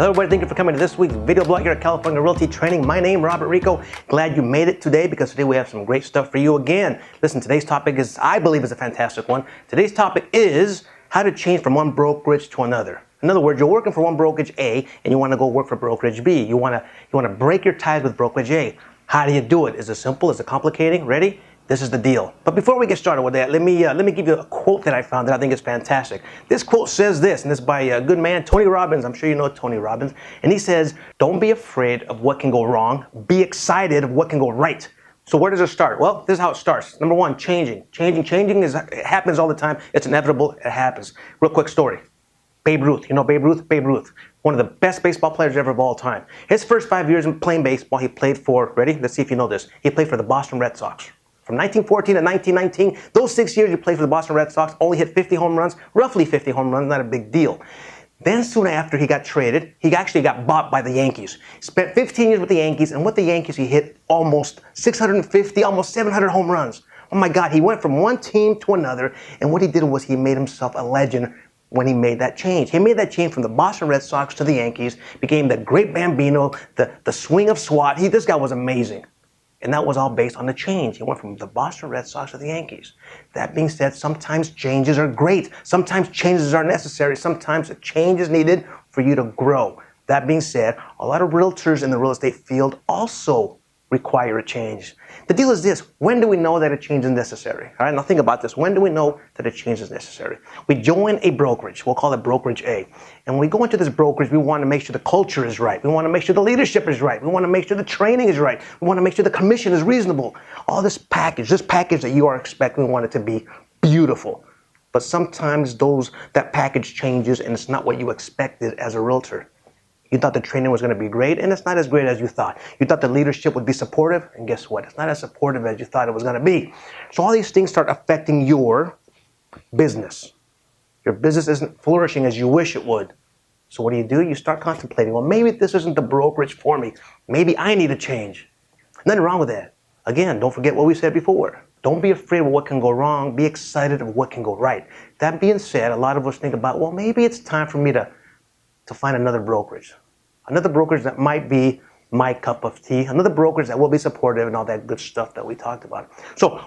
Hello everybody, thank you for coming to this week's video blog here at California Realty Training. My name is Robert Rico. Glad you made it today because today we have some great stuff for you again. Listen, today's topic is, I believe, is a fantastic one. Today's topic is how to change from one brokerage to another. In other words, you're working for one brokerage A and you want to go work for brokerage B. You want to break your ties with brokerage A. How do you do it? Is it simple? Is it complicating? Ready? This is the deal. But before we get started with that, let me give you a quote that I found that I think is fantastic. This quote says this, and it's by a good man, Tony Robbins. I'm sure you know Tony Robbins. And he says, don't be afraid of what can go wrong. Be excited of what can go right. So where does it start? Well, this is how it starts. Number one, changing. Changing it happens all the time. It's inevitable. It happens. Real quick story. Babe Ruth. You know Babe Ruth? Babe Ruth. One of the best baseball players ever of all time. His first 5 years in playing baseball, he played for, ready? Let's see if you know this. He played for the Boston Red Sox. From 1914 to 1919, those 6 years he played for the Boston Red Sox, only hit 50 home runs, roughly 50 home runs, not a big deal. Then soon after he got traded, he actually got bought by the Yankees. Spent 15 years with the Yankees, and with the Yankees he hit almost 650, almost 700 home runs. Oh my God, he went from one team to another, and what he did was he made himself a legend when he made that change. He made that change from the Boston Red Sox to the Yankees, became the great Bambino, the swing of SWAT. This guy was amazing. And that was all based on the change. He went from the Boston Red Sox to the Yankees. That being said, sometimes changes are great. Sometimes changes are necessary. Sometimes a change is needed for you to grow. That being said, a lot of realtors in the real estate field also require a change. The deal is this: when do we know that a change is necessary? All right, now think about this. When do we know that a change is necessary? We join a brokerage. We'll call it brokerage A. And when we go into this brokerage, we want to make sure the culture is right. We want to make sure the leadership is right. We want to make sure the training is right. We want to make sure the commission is reasonable. All this package that you are expecting, we want it to be beautiful. But sometimes that package changes and it's not what you expected as a realtor. You thought the training was going to be great, and it's not as great as you thought. You thought the leadership would be supportive, and guess what? It's not as supportive as you thought it was going to be. So all these things start affecting your business. Your business isn't flourishing as you wish it would. So what do? You start contemplating, well, maybe this isn't the brokerage for me. Maybe I need a change. Nothing wrong with that. Again, don't forget what we said before. Don't be afraid of what can go wrong. Be excited of what can go right. That being said, a lot of us think about, well, maybe it's time for me to find another brokerage. Another brokerage that might be my cup of tea. Another brokerage that will be supportive and all that good stuff that we talked about. So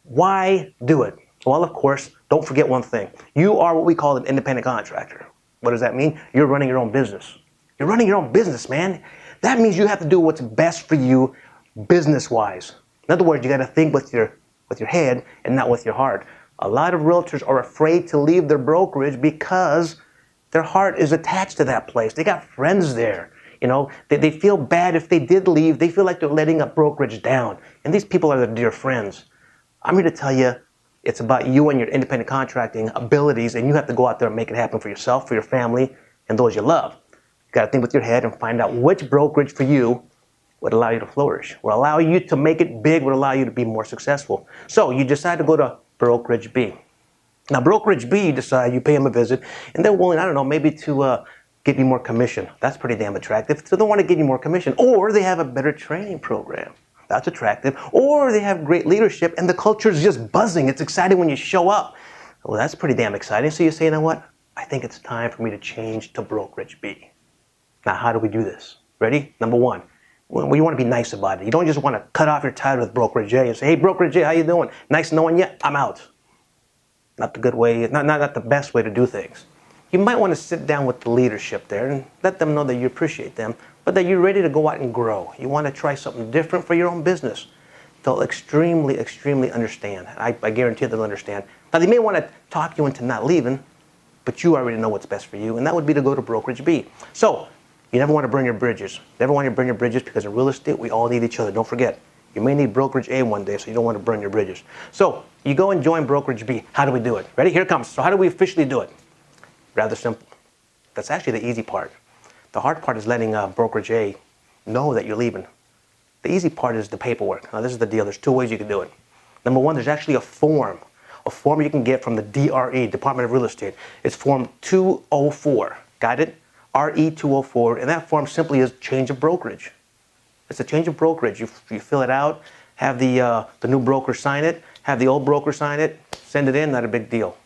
why do it? Well, of course, don't forget one thing. You are what we call an independent contractor. What does that mean? You're running your own business. You're running your own business, man. That means you have to do what's best for you business-wise. In other words, you got to think with your head and not with your heart. A lot of realtors are afraid to leave their brokerage because their heart is attached to that place. They got friends there. You know, they feel bad if they did leave. They feel like they're letting a brokerage down. And these people are their dear friends. I'm here to tell you, it's about you and your independent contracting abilities, and you have to go out there and make it happen for yourself, for your family, and those you love. You got to think with your head and find out which brokerage for you would allow you to flourish, would allow you to make it big, would allow you to be more successful. So you decide to go to brokerage B. Now, brokerage B, you decide, you pay them a visit, and they're willing, I don't know, maybe to give you more commission. That's pretty damn attractive. So they want to give you more commission. Or they have a better training program. That's attractive. Or they have great leadership, and the culture is just buzzing. It's exciting when you show up. Well, that's pretty damn exciting. So you say, you know what? I think it's time for me to change to brokerage B. Now, how do we do this? Ready? Number one, well, you want to be nice about it. You don't just want to cut off your tie with brokerage A and say, hey, brokerage A, how you doing? Nice knowing you. I'm out. Not the good way, not the best way to do things. You might want to sit down with the leadership there and let them know that you appreciate them, but that you're ready to go out and grow. You want to try something different for your own business. They'll extremely understand. I guarantee they'll understand. Now, they may want to talk you into not leaving, but you already know what's best for you, and that would be to go to brokerage B. So, you never want to burn your bridges. Never want to burn your bridges because in real estate, we all need each other. Don't forget. You may need brokerage A one day, so you don't want to burn your bridges. So you go and join brokerage B. How do we do it? Ready? Here it comes. So how do we officially do it? Rather simple. That's actually the easy part. The hard part is letting brokerage A know that you're leaving. The easy part is the paperwork. Now, this is the deal. There's two ways you can do it. Number one, there's actually a form you can get from the DRE, Department of Real Estate. It's Form 204. Got it? RE 204. And that form simply is change of brokerage. It's a change of brokerage. You fill it out, have the new broker sign it, have the old broker sign it, send it in, not a big deal.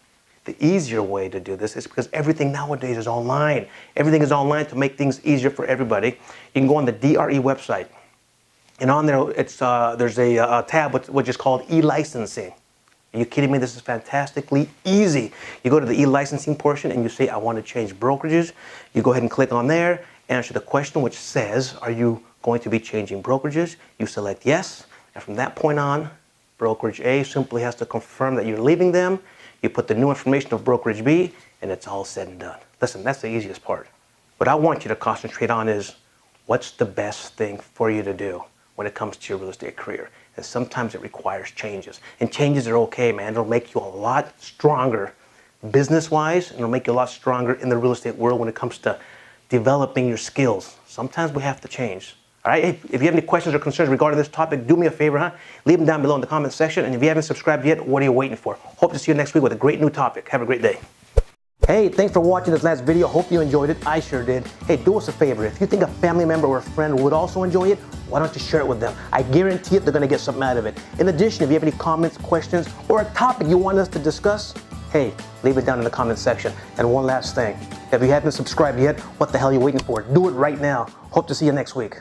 the easier way to do this is because everything nowadays is online. Everything is online to make things easier for everybody. You can go on the DRE website, and on there there's a tab which is called e-licensing. Are you kidding me? This is fantastically easy. You go to the e-licensing portion and you say, I want to change brokerages. You go ahead and click on there, answer the question which says, are you going to be changing brokerages? You select yes, and from that point on, Brokerage A simply has to confirm that you're leaving them. You put the new information of Brokerage B, and it's all said and done. Listen, that's the easiest part. What I want you to concentrate on is what's the best thing for you to do when it comes to your real estate career. And sometimes it requires changes. And changes are okay, man. It'll make you a lot stronger business-wise, and it'll make you a lot stronger in the real estate world when it comes to developing your skills. Sometimes we have to change. All right, if you have any questions or concerns regarding this topic, do me a favor, leave them down below in the comment section. And if you haven't subscribed yet, what are you waiting for? Hope to see you next week with a great new topic. Have a great day. Hey, thanks for watching this last video. Hope you enjoyed it. I sure did. Hey, do us a favor. If you think a family member or a friend would also enjoy it, why don't you share it with them? I guarantee it, they're going to get something out of it. In addition, if you have any comments, questions, or a topic you want us to discuss, hey, leave it down in the comment section. And one last thing, if you haven't subscribed yet, what the hell are you waiting for? Do it right now. Hope to see you next week.